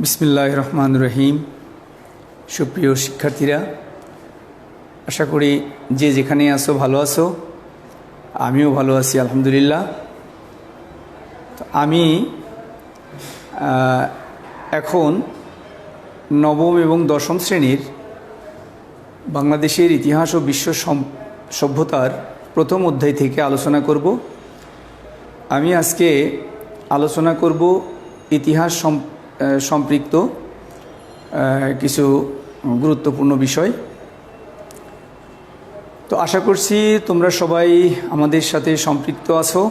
বিসমিল্লাহির রহমানির রহিম। সুপ্রিয় শিক্ষার্থীরা, আশা করি যে যেখানে আছো ভালো আছো। আমিও ভালো আছি আলহামদুলিল্লাহ। তো আমি এখন নবম এবং দশম শ্রেণীর বাংলাদেশের ইতিহাস ও বিশ্ব সভ্যতার প্রথম অধ্যায় থেকে আলোচনা করব। আমি আজকে আলোচনা করব ইতিহাস সম্পৃক্ত কিছু গুরুত্বপূর্ণ বিষয়। তো আশা করছি তোমরা সবাই আমাদের সাথে সম্পৃক্ত আছো।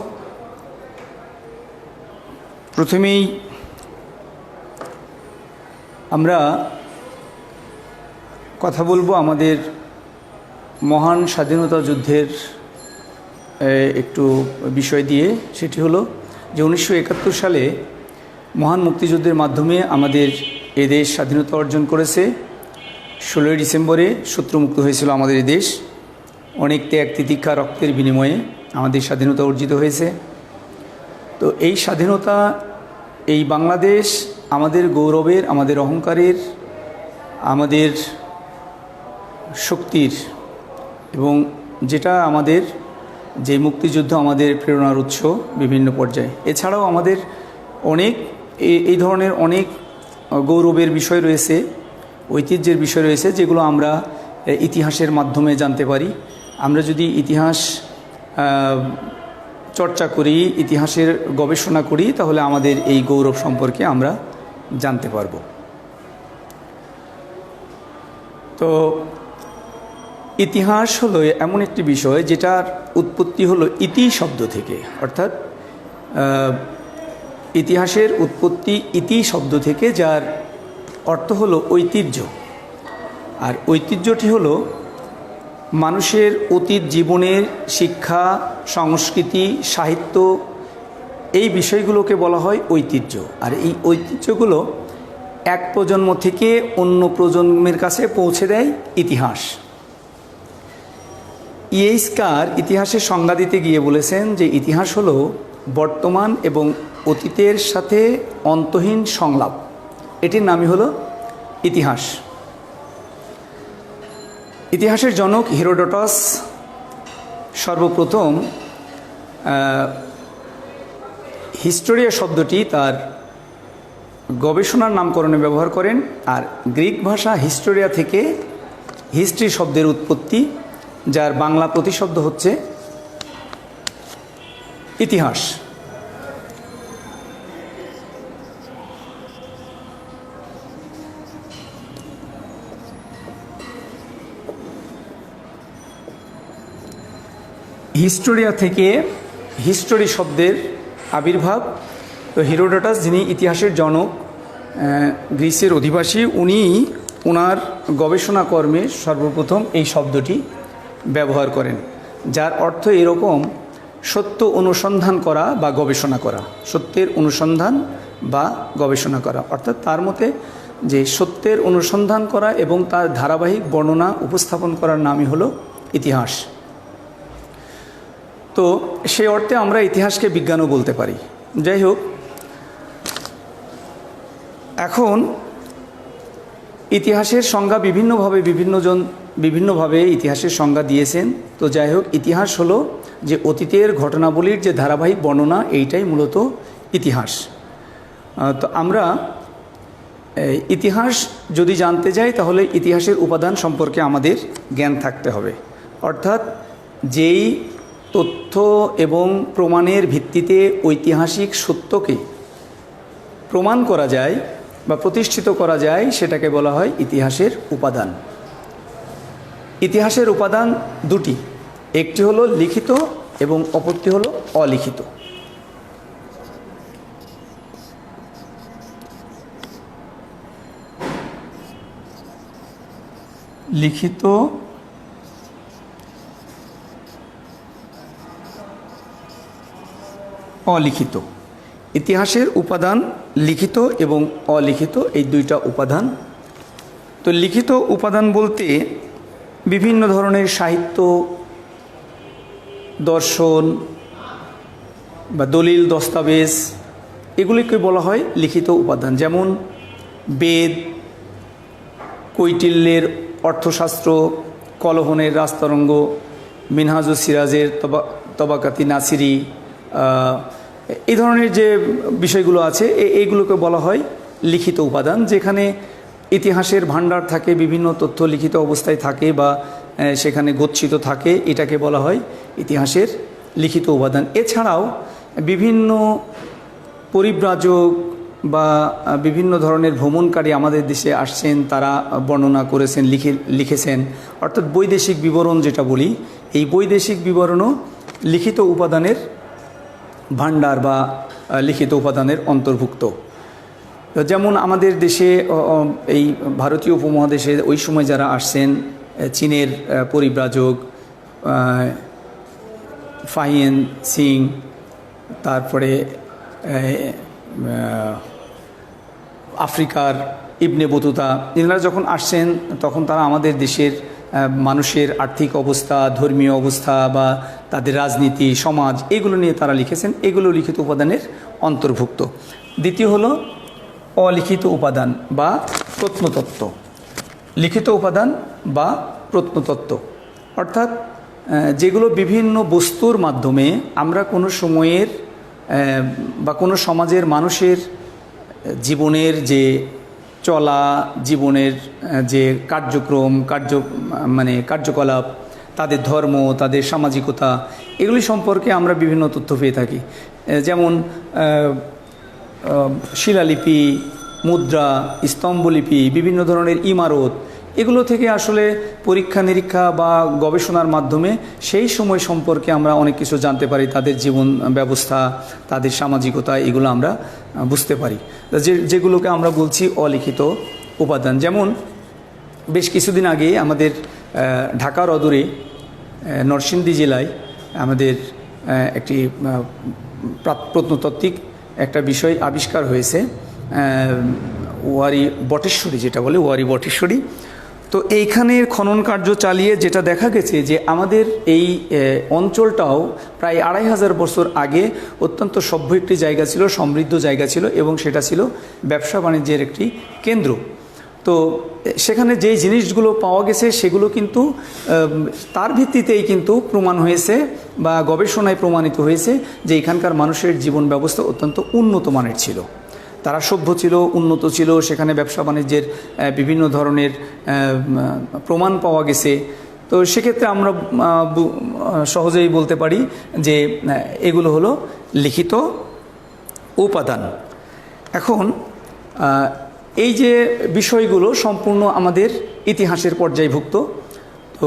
প্রথমেই আমরা কথা বলবো আমাদের মহান স্বাধীনতা যুদ্ধের একটু বিষয় দিয়ে। সেটি হলো যে 1971 সালে মহান মুক্তিযুদ্ধের মাধ্যমে আমাদের এদেশ স্বাধীনতা অর্জন করেছে। 16ই ডিসেম্বরে শত্রুমুক্ত হয়েছিল আমাদের এই দেশ। অনেক ত্যাগ তিতিক্ষা রক্তের বিনিময়ে আমাদের স্বাধীনতা অর্জিত হয়েছে। তো এই স্বাধীনতা, এই বাংলাদেশ আমাদের গৌরবের, আমাদের অহংকারের, আমাদের শক্তির, এবং যেটা আমাদের যে মুক্তিযুদ্ধ আমাদের প্রেরণার উৎস বিভিন্ন পর্যায়ে। এছাড়াও আমাদের অনেক এই ধরনের অনেক গৌরবের বিষয় রয়েছে, ঐতিহ্যের বিষয় রয়েছে, যেগুলো আমরা ইতিহাসের মাধ্যমে জানতে পারি। আমরা যদি ইতিহাস চর্চা করি, ইতিহাসের গবেষণা করি, তাহলে আমাদের এই গৌরব সম্পর্কে আমরা জানতে পারব। তো ইতিহাস হলো এমন একটি বিষয় যেটার উৎপত্তি হলো ইতি শব্দ থেকে, অর্থাৎ ইতিহাসের উৎপত্তি ইতি শব্দ থেকে, যার অর্থ হলো ঐতিহ্য। আর ঐতিহ্যটি হলো মানুষের অতীত জীবনের শিক্ষা, সংস্কৃতি, সাহিত্য, এই বিষয়গুলোকে বলা হয় ঐতিহ্য। আর এই ঐতিহ্যগুলো এক প্রজন্ম থেকে অন্য প্রজন্মের কাছে পৌঁছে দেয় ইতিহাস। ইয়েইসকার ইতিহাসের সংজ্ঞা দিতে গিয়ে বলেছেন যে ইতিহাস হলো বর্তমান এবং অতীতের সাথে অন্তহীন সংলাপ। এটির নামই হলো ইতিহাস। ইতিহাসের জনক হেরোডোটাস সর্বপ্রথম হিস্টোরিয়া শব্দটি তার গবেষণার নামকরণে ব্যবহার করেন। আর গ্রিক ভাষা হিস্টোরিয়া থেকে হিস্ট্রি শব্দের উৎপত্তি, যার বাংলা প্রতিশব্দ হচ্ছে ইতিহাস। হিস্টোরিয়া থেকে হিস্টোরি শব্দের আবির্ভাব। তো হেরোডোটাস, যিনি ইতিহাসের জনক, গ্রিসের অধিবাসী, উনি ওনার গবেষণা কর্মে সর্বপ্রথম এই শব্দটি ব্যবহার করেন, যার অর্থ এরকম: সত্য অনুসন্ধান করা বা গবেষণা করা। সত্যের অনুসন্ধান বা গবেষণা করা, অর্থাৎ তার মতে যে সত্যের অনুসন্ধান করা এবং তার ধারাবাহিক বর্ণনা উপস্থাপন করার নামই হলো ইতিহাস। তো সেই অর্থে আমরা ইতিহাসকে বিজ্ঞানও বলতে পারি। যাই হোক, এখন ইতিহাসের সংজ্ঞা বিভিন্নভাবে ইতিহাসের সংজ্ঞা দিয়েছেন। তো যাই হোক, ইতিহাস হলো যে অতীতের ঘটনাবলীর যে ধারাবাহিক বর্ণনা, এইটাই মূলত ইতিহাস। তো আমরা ইতিহাস যদি জানতে যাই, তাহলে ইতিহাসের উপাদান সম্পর্কে আমাদের জ্ঞান থাকতে হবে। অর্থাৎ যেই তথ্য এবং প্রমাণের ভিত্তিতে ঐতিহাসিক সত্যকে প্রমাণ করা যায় বা প্রতিষ্ঠিত করা যায়, সেটাকে বলা হয় ইতিহাসের উপাদান। ইতিহাসের উপাদান দুটি, একটি হলো লিখিত এবং অপরটি হলো অলিখিত। লিখিত অলিখিত। ইতিহাসের উপাদান লিখিত এবং অলিখিত, এই দুইটা উপাদান। তো লিখিত উপাদান বলতে বিভিন্ন ধরনের সাহিত্য, দর্শন বা দলিল, দস্তাবেজ, এগুলিকে বলা হয় লিখিত উপাদান। যেমন বেদ, কৈটিল্যের অর্থশাস্ত্র, কলহনের রাজতরঙ্গ, মিনহাজুস সিরাজের তবাকাতি নাসিরি, এই ধরনের যে বিষয়গুলো আছে এইগুলোকে বলা হয় লিখিত উপাদান, যেখানে ইতিহাসের ভাণ্ডার থাকে, বিভিন্ন তথ্য লিখিত অবস্থায় থাকে বা সেখানে গচ্ছিত থাকে, এটাকে বলা হয় ইতিহাসের লিখিত উপাদান। এছাড়াও বিভিন্ন পরিব্রাজক বা বিভিন্ন ধরনের ভ্রমণকারী আমাদের দেশে আসছেন, তারা বর্ণনা করেছেন, লিখেছেন, অর্থাৎ বৈদেশিক বিবরণ যেটা বলি, এই বৈদেশিক বিবরণও লিখিত উপাদানের ভাণ্ডার বা লিখিত উপাদানের অন্তর্ভুক্ত। যেমন আমাদের দেশে এই ভারতীয় উপমহাদেশে ওই সময় যারা আসছেন, চীনের পরিব্রাজক ফাহিয়েন সিং, তারপরে আফ্রিকার ইবনে বতুতা, এনারা যখন আসছেন তখন তারা আমাদের দেশের মানুষের আর্থিক অবস্থা, ধর্মীয় অবস্থা বা তাদের রাজনীতি, সমাজ, এগুলো নিয়ে তারা লিখেছেন। এগুলো লিখিত উপাদানের অন্তর্ভুক্ত। দ্বিতীয় হলো অলিখিত উপাদান বা প্রত্নতত্ত্ব। লিখিত উপাদান বা প্রত্নতত্ত্ব অর্থাৎ যেগুলো বিভিন্ন বস্তুর মাধ্যমে আমরা কোনো সময়ের বা কোনো সমাজের মানুষের জীবনের যে চলা, জীবনের যে কার্যকলাপ, তাদের ধর্ম, তাদের সামাজিকতা, এগুলি সম্পর্কে আমরা বিভিন্ন তথ্য পেয়ে থাকি। যেমন শিলালিপি, মুদ্রা, স্তম্ভলিপি, বিভিন্ন ধরনের ইমারত, এগুলো থেকে আসলে পরীক্ষা নিরীক্ষা বা গবেষণার মাধ্যমে সেই সময় সম্পর্কে আমরা অনেক কিছু জানতে পারি, তাদের জীবন ব্যবস্থা, তাদের সামাজিকতা, এগুলো আমরা বুঝতে পারি, যেগুলোকে আমরা বলছি অলিখিত উপাদান। যেমন বেশ কিছুদিন আগে আমাদের ঢাকার অদূরে নরসিংদী জেলায় আমাদের একটি প্রত্নতাত্ত্বিক একটা বিষয় আবিষ্কার হয়েছে, ওয়ারী বটেশ্বরী, যেটা বলে ওয়ারী বটেশ্বরী। তো এইখানের খনন কার্য চালিয়ে যেটা দেখা গেছে যে আমাদের এই অঞ্চলটাও প্রায় 2500 বছর আগে অত্যন্ত সভ্য একটি জায়গা ছিল, সমৃদ্ধ জায়গা ছিল, এবং সেটা ছিল ব্যবসা বাণিজ্যের একটি কেন্দ্র। তো সেখানে যেই জিনিসগুলো পাওয়া গেছে সেগুলো কিন্তু তার ভিত্তিতেই কিন্তু প্রমাণ হয়েছে বা গবেষণায় প্রমাণিত হয়েছে যে এখানকার মানুষের জীবন ব্যবস্থা অত্যন্ত উন্নত মানের ছিল, তারা সভ্য ছিল, উন্নত ছিল, সেখানে ব্যবসা বাণিজ্যের বিভিন্ন ধরনের প্রমাণ পাওয়া গেছে। তো সেক্ষেত্রে আমরা সহজেই বলতে পারি যে এগুলো হলো লিখিত উপাদান। এখন এই যে বিষয়গুলো সম্পূর্ণ আমাদের ইতিহাসের পর্যায়ভুক্ত। তো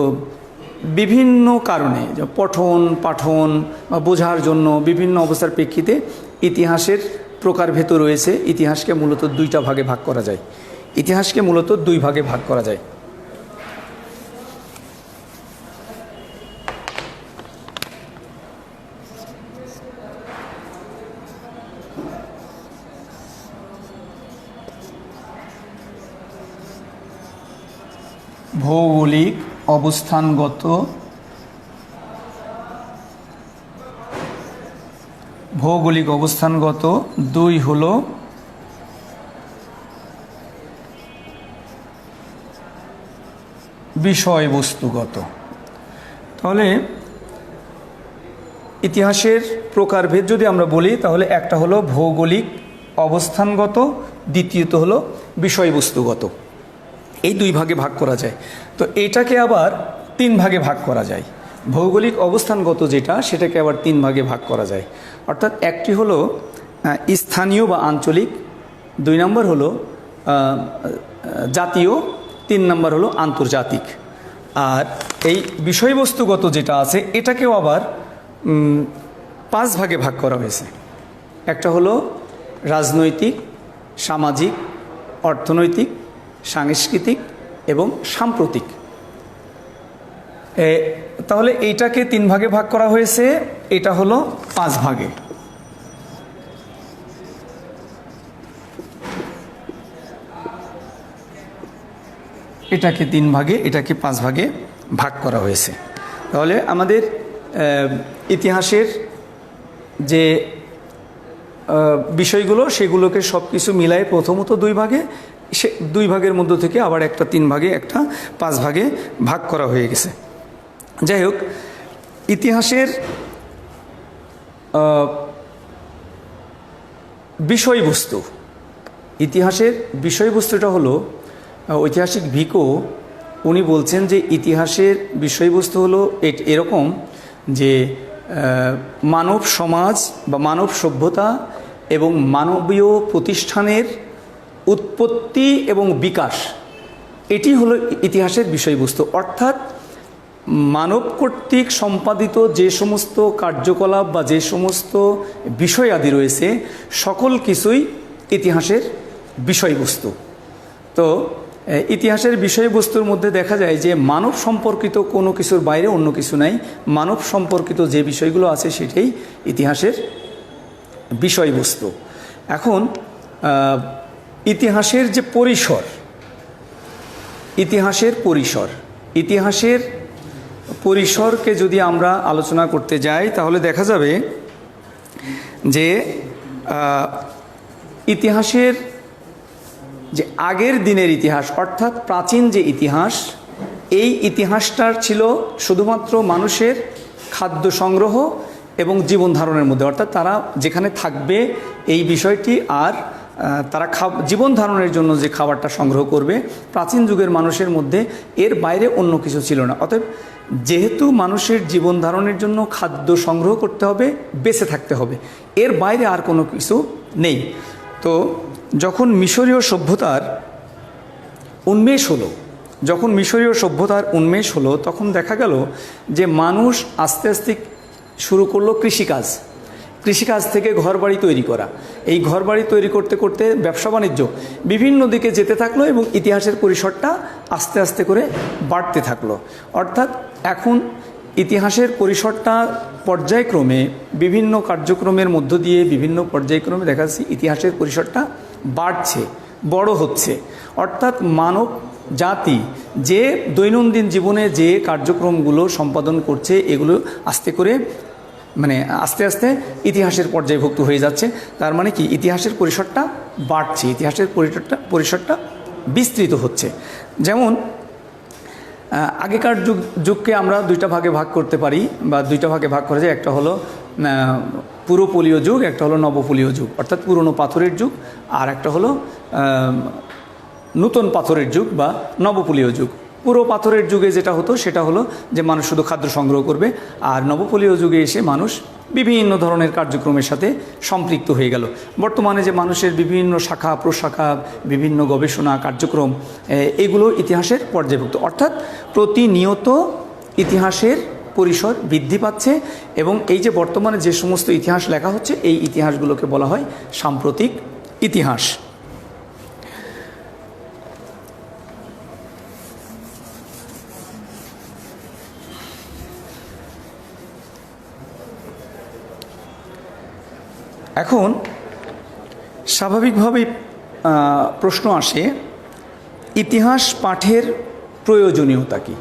বিভিন্ন কারণে পঠন পাঠন বা বোঝার জন্য বিভিন্ন অবস্থার প্রেক্ষিতে ইতিহাসের প্রকারভেদ রয়েছে। ইতিহাসকে মূলত দুইটা ভাগে ভাগ করা যায়। ইতিহাসকে মূলত দুই ভাগে ভাগ করা যায়। ভৌগোলিক অবস্থানগত, দুই হলো বিষয়বস্তুগত। তাহলে ইতিহাসের প্রকারভেদ যদি আমরা বলি তাহলে একটা হলো ভৌগোলিক অবস্থানগত, দ্বিতীয়ত হলো বিষয়বস্তুগত। এই দুই ভাগে ভাগ করা যায়। তো এইটাকে আবার তিন ভাগে ভাগ করা যায়। ভৌগোলিক অবস্থানগত যেটা, সেটাকে আবার তিন ভাগে ভাগ করা যায়। অর্থাৎ একটি হলো স্থানীয় বা আঞ্চলিক, দুই নম্বর হলো জাতীয়, তিন নম্বর হলো আন্তর্জাতিক। আর এই বিষয়বস্তুগত যেটা আছে এটাকেও আবার পাঁচ ভাগে ভাগ করা হয়েছে। একটা হলো রাজনৈতিক, সামাজিক, অর্থনৈতিক, সাংস্কৃতিক এবং সাম্প্রতিক। তাহলে এইটাকে তিন ভাগে ভাগ করা হয়েছে, এটা হলো পাঁচ ভাগে। এটাকে তিন ভাগে, এটাকে পাঁচ ভাগে ভাগ করা হয়েছে। তাহলে আমাদের ইতিহাসের যে বিষয়গুলো সেগুলোকে সব কিছু মিলাই প্রথমত দুই ভাগে, সে 2 ভাগের মধ্য থেকে আবার একটা 3 ভাগে, একটা 5 ভাগে ভাগ করা হয়ে গেছে। যাই হোক, ইতিহাসের বিষয়বস্তু, ইতিহাসের বিষয়বস্তুটা হলো, ঐতিহাসিক ভিকো উনি বলছেন যে ইতিহাসের বিষয়বস্তু হলো এরকম যে মানব সমাজ বা মানব সভ্যতা এবং মানবীয় প্রতিষ্ঠানের উৎপত্তি এবং বিকাশ, এটি হলো ইতিহাসের বিষয়বস্তু। অর্থাৎ মানব কর্তৃক সম্পাদিত যে সমস্ত কার্যকলাপ বা যে সমস্ত বিষয় আদি রয়েছে, সকল কিছুই ইতিহাসের বিষয়বস্তু। তো ইতিহাসের বিষয়বস্তুর মধ্যে দেখা যায় যে মানব সম্পর্কিত কোনো কিছুর বাইরে অন্য কিছু নাই, মানব সম্পর্কিত যে বিষয়গুলো আছে সেটাই ইতিহাসের বিষয়বস্তু। এখন ইতিহাসের যে পরিসর, ইতিহাসের পরিসরকে যদি আমরা আলোচনা করতে যাই তাহলে দেখা যাবে যে ইতিহাসের যে আগের দিনের ইতিহাস, অর্থাৎ প্রাচীন যে ইতিহাস, এই ইতিহাসটার ছিল শুধুমাত্র মানুষের খাদ্য সংগ্রহ এবং জীবন ধারণের মধ্যে, অর্থাৎ তারা যেখানে থাকবে এই বিষয়টি, আর তারা জীবন ধারণের জন্য যে খাবারটা সংগ্রহ করবে, প্রাচীন যুগের মানুষের মধ্যে এর বাইরে অন্য কিছু ছিল না। অতএব যেহেতু মানুষের জীবন ধারণের জন্য খাদ্য সংগ্রহ করতে হবে, বেঁচে থাকতে হবে, এর বাইরে আর কোনো কিছু নেই। তো যখন মিশরীয় সভ্যতার উন্মেষ হলো, তখন দেখা গেল যে মানুষ আস্তে আস্তে শুরু করলো কৃষিকাজ থেকে ঘরবাড়ি তৈরি করা। এই ঘরবাড়ি তৈরি করতে করতে ব্যবসা বাণিজ্য বিভিন্ন দিকে যেতে থাকলো এবং ইতিহাসের পরিসরটা আস্তে আস্তে করে বাড়তে থাকলো। অর্থাৎ এখন ইতিহাসের পরিসরটা পর্যায়ক্রমে বিভিন্ন কার্যক্রমের মধ্য দিয়ে বিভিন্ন পর্যায়ক্রমে দেখা যাচ্ছে ইতিহাসের পরিসরটা বাড়ছে, বড় হচ্ছে। অর্থাৎ মানব জাতি যে দৈনন্দিন জীবনে যে কার্যক্রমগুলো সম্পাদন করছে, এগুলো আস্তে আস্তে ইতিহাসের পর্যায়ভুক্ত হয়ে যাচ্ছে। তার মানে কি, ইতিহাসের পরিসরটা বাড়ছে, ইতিহাসের পরিসরটা বিস্তৃত হচ্ছে। যেমন আগেকার যুগকে আমরা 2টা ভাগে ভাগ করতে পারি, বা 2টা ভাগে ভাগ করা যায়। একটা হলো পুরোপলীয় যুগ, একটা হলো নবপলীয় যুগ, অর্থাৎ পুরনো পাথরের যুগ, আর একটা হলো নূতন পাথরের যুগ বা নবপলীয় যুগ। পুরো পাথরের যুগে যেটা হতো সেটা হলো যে মানুষ শুধু খাদ্য সংগ্রহ করবে, আর নবপলীয় যুগে এসে মানুষ বিভিন্ন ধরনের কার্যক্রমের সাথে সম্পৃক্ত হয়ে গেল। বর্তমানে যে মানুষের বিভিন্ন শাখা প্রশাখা, বিভিন্ন গবেষণা কার্যক্রম, এগুলো ইতিহাসের পর্যায়ভুক্ত। অর্থাৎ প্রতিনিয়ত ইতিহাসের পরিসর বৃদ্ধি পাচ্ছে, এবং এই যে বর্তমানে যে সমস্ত ইতিহাস লেখা হচ্ছে, এই ইতিহাসগুলোকে বলা হয় সাম্প্রতিক ইতিহাস। এখন স্বাভাবিকভাবেই প্রশ্ন আসে, ইতিহাস পাঠের প্রয়োজনীয়তা কী?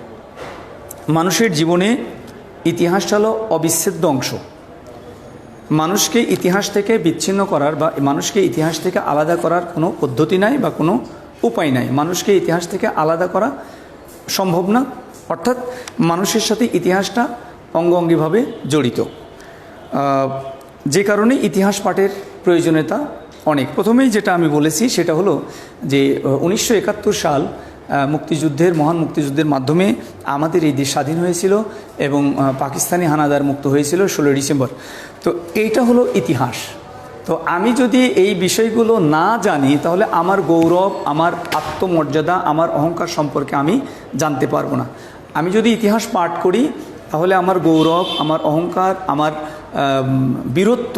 মানুষের জীবনে ইতিহাসটা হলো অবিচ্ছেদ্য অংশ। মানুষকে ইতিহাস থেকে বিচ্ছিন্ন করার বা মানুষকে ইতিহাস থেকে আলাদা করার কোনো পদ্ধতি নাই বা কোনো উপায় নাই। মানুষকে ইতিহাস থেকে আলাদা করা সম্ভব না, অর্থাৎ মানুষের সাথে ইতিহাসটা অঙ্গাঙ্গিভাবে জড়িত। যে কারণে ইতিহাস পাঠের প্রয়োজনীয়তা অনেক। প্রথমেই যেটা আমি বলেছি সেটা হলো যে 1971 সাল মহান মুক্তিযুদ্ধের মাধ্যমে আমাদের এই দেশ স্বাধীন হয়েছিল এবং পাকিস্তানি হানাদার মুক্ত হয়েছিল 16 ডিসেম্বর। তো এইটা হলো ইতিহাস। তো আমি যদি এই বিষয়গুলো না জানি তাহলে আমার গৌরব, আমার আত্মমর্যাদা, আমার অহংকার সম্পর্কে আমি জানতে পারবো না। আমি যদি ইতিহাস পাঠ করি তাহলে আমার গৌরব, আমার অহংকার, আমার বীরত্ব,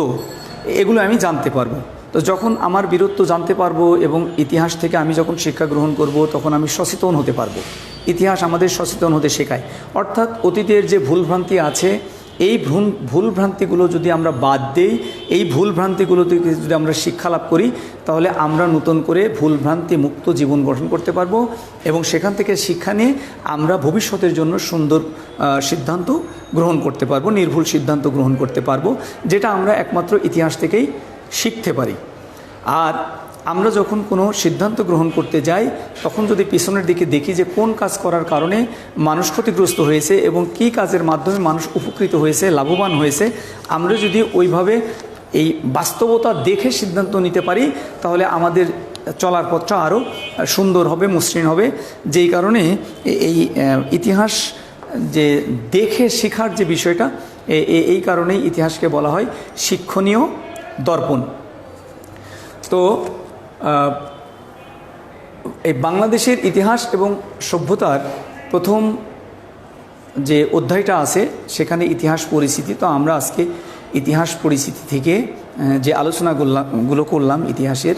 এগুলো আমি জানতে পারবো। তো যখন আমার বীরত্ব জানতে পারবো এবং ইতিহাস থেকে আমি যখন শিক্ষা গ্রহণ করব, তখন আমি সচেতন হতে পারবো। ইতিহাস আমাদের সচেতন হতে শেখায়। অর্থাৎ অতীতের যে ভুলভ্রান্তি আছে, এই ভুলভ্রান্তিগুলো যদি আমরা বাদ দেই, এই ভুলভ্রান্তিগুলো থেকে যদি আমরা শিক্ষা লাভ করি, তাহলে আমরা নতুন করে ভুলভ্রান্তি মুক্ত জীবন গঠন করতে পারবো এবং সেখান থেকে শিক্ষা নিয়ে আমরা ভবিষ্যতের জন্য সুন্দর সিদ্ধান্ত গ্রহণ করতে পারবো, নির্ভুল সিদ্ধান্ত গ্রহণ করতে পারবো, যেটা আমরা একমাত্র ইতিহাস থেকেই শিখতে পারি। আর আমরা যখন কোনো সিদ্ধান্ত গ্রহণ করতে যাই তখন যদি পিছনের দিকে দেখি যে কোন কাজ করার কারণে মানুষ ক্ষতিগ্রস্ত হয়েছে এবং কী কাজের মাধ্যমে মানুষ উপকৃত হয়েছে, লাভবান হয়েছে, আমরা যদি ওইভাবে এই বাস্তবতা দেখে সিদ্ধান্ত নিতে পারি তাহলে আমাদের চলার পথটা আরও সুন্দর হবে, মসৃণ হবে। যেই কারণে এই ইতিহাস যে দেখে শেখার যে বিষয়টা, এই কারণেই ইতিহাসকে বলা হয় শিক্ষণীয় দর্পণ। তো এই বাংলাদেশের ইতিহাস এবং সভ্যতার প্রথম যে অধ্যায়টা আছে সেখানে ইতিহাস পরিচিতি। তো আমরা আজকে ইতিহাস পরিচিতি থেকে যে আলোচনাগুলো করলাম ইতিহাসের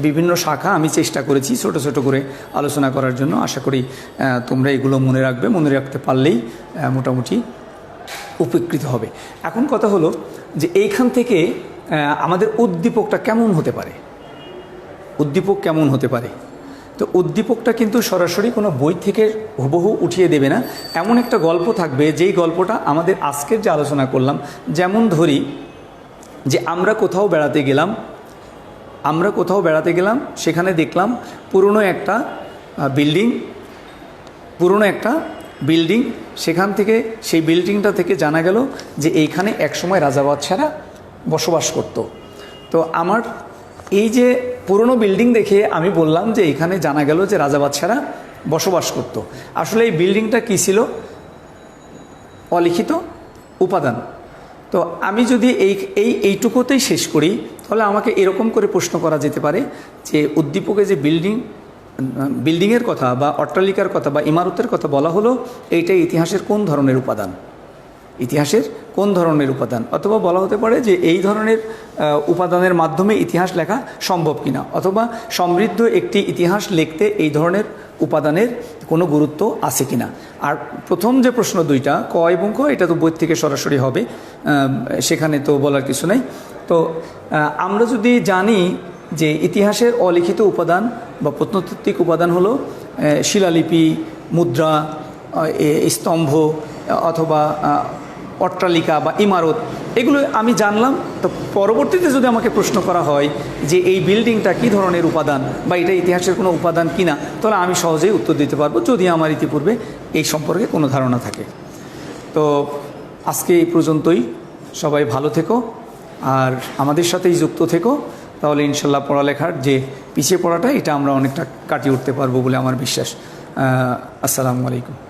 বিভিন্ন শাখা আমি চেষ্টা করেছি ছোট ছোট করে আলোচনা করার জন্য। আশা করি তোমরা এগুলো মনে রাখবে, মনে রাখতে পারলেই মোটামুটি উপকৃত হবে। এখন কথা হলো যে এইখান থেকে আমাদের উদ্দীপকটা কেমন হতে পারে, উদ্দীপক কেমন হতে পারে। তো উদ্দীপকটা কিন্তু সরাসরি কোনো বই থেকে হুবহু উঠিয়ে দেবে না, এমন একটা গল্প থাকবে যেই গল্পটা আমাদের আজকের যে আলোচনা করলাম। যেমন ধরি যে আমরা কোথাও বেড়াতে গেলাম, সেখানে দেখলাম পুরনো একটা বিল্ডিং, সেখান থেকে সেই বিল্ডিংটা থেকে জানা গেল যে এইখানে একসময় রাজা বাদশারা বসবাস করত। তো আমার এই যে পুরনো বিল্ডিং দেখে আমি বললাম যে এখানে জানা গেল যে রাজা বাদশারা বসবাস করত। আসলে এই বিল্ডিংটা কী ছিল? অলিখিত উপাদান। তো আমি যদি এইটুকুতেই শেষ করি তাহলে আমাকে এরকম করে প্রশ্ন করা যেতে পারে যে উদ্দীপকে যে বিল্ডিংয়ের কথা বা অট্টালিকার কথা বা ইমারতের কথা বলা হলো, এইটা ইতিহাসের কোন ধরনের উপাদান? ইতিহাসের কোন ধরনের উপাদান? অথবা বলা হতে পারে যে এই ধরনের উপাদানের মাধ্যমে ইতিহাস লেখা সম্ভব কিনা, অথবা সমৃদ্ধ একটি ইতিহাস লিখতে এই ধরনের উপাদানের কোনো গুরুত্ব আছে কিনা। আর প্রথম যে প্রশ্ন দুইটা ক এবং খ, এটা তো বই থেকে সরাসরি হবে, সেখানে তো বলার কিছু নেই। তো আমরা যদি জানি যে ইতিহাসের অলিখিত উপাদান বা প্রত্নতাত্ত্বিক উপাদান হলো শিলালিপি, মুদ্রা, স্তম্ভ অথবা অট্টালিকা বা ইমারত, এগুলো আমি জানলাম। তো পরবর্তীতে যদি আমাকে প্রশ্ন করা হয় যে এই বিল্ডিংটা কী ধরনের উপাদান বা এটা ইতিহাসের কোনো উপাদান কিনা, তাহলে আমি সহজেই উত্তর দিতে পারবো যদি আমার ইতিপূর্বে এই সম্পর্কে কোনো ধারণা থাকে। তো আজকে এই পর্যন্তই। সবাই ভালো থেকো আর আমাদের সাথেই যুক্ত থেকো, তাহলে ইনশাল্লাহ পড়ালেখার যে পিছিয়ে পড়াটা এটা আমরা অনেকটা কাটিয়ে উঠতে পারবো বলে আমার বিশ্বাস। আসসালামু আলাইকুম।